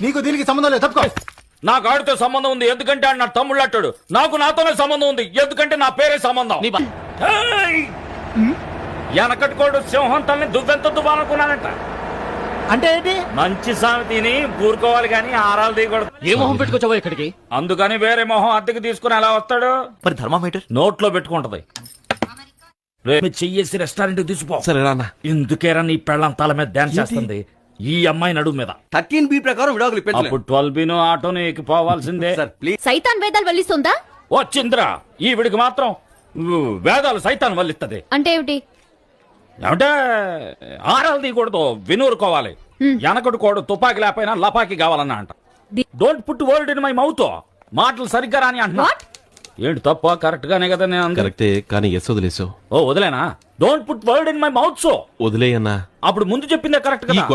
నీకు దీనికి సంబంధం లేదు, తప్పుకో. నాకు ఆడితో సంబంధం ఉంది ఎందుకంటే ఆడు నా తమ్ముళ్ళు అట్టాడు. నాకు నాతోనే సంబంధం ఉంది ఎందుకంటే నా పేరే సంబంధం. వెనకట్టుకోడు సింహం తల్ని దువ్వెంత దువ్వాలనుకున్నానంట. అంటే ఏంటి? మంచి సామెతీని ఊరుకోవాలి గాని ఆరాలు దిగకూడదు. ఏ మొహం పెట్టుకొచ్చావో ఇక్కడికి? అందుకని వేరే మొహం అద్దెకి తీసుకుని ఎలా వస్తాడు? మరి థర్మామీటర్ నోట్లో పెట్టుకుంటది. చెయ్యేసి రెస్టారెంట్ తీసుకో. సరే రానా. ఎందుకేరా నీ పెళ్ళం తల మీద డాన్స్ చేస్తుంది ఈ అమ్మాయి నడుము మీద? 13B ప్రకారం విడాకులు అప్పుడు 12B ఆటోని ఎక్కిపోవాల్సిందే. Sir please. సైతాన్ వేదాలు వల్లిస్తుందా? వచ్చింద్రా ఈవిడికి మాత్రం వేదాలు సైతాన్ వల్లిస్తది. అంటే ఏమిటి? ఏమంటే ఆరాలు తీయకూడదు, వినూరుకోవాలి. వెనకడు కోడు తుపాకి లేకపోయినా లపాకి కావాలన్నా అంట. Don't put word in my mouth. మాటలు సరిగ్గా రాని అంటున్నా. ఏంటి తప్ప? కరెక్ట్ గానే కదా నేను అంది. కరెక్టే కానీ ఎస్ వదిలేసావు. ఓ వదిలేనా? Don't put word in my mouth. So వదిలేయన్నా. అప్పుడు ముందు చెప్పిందే కరెక్ట్ కదా.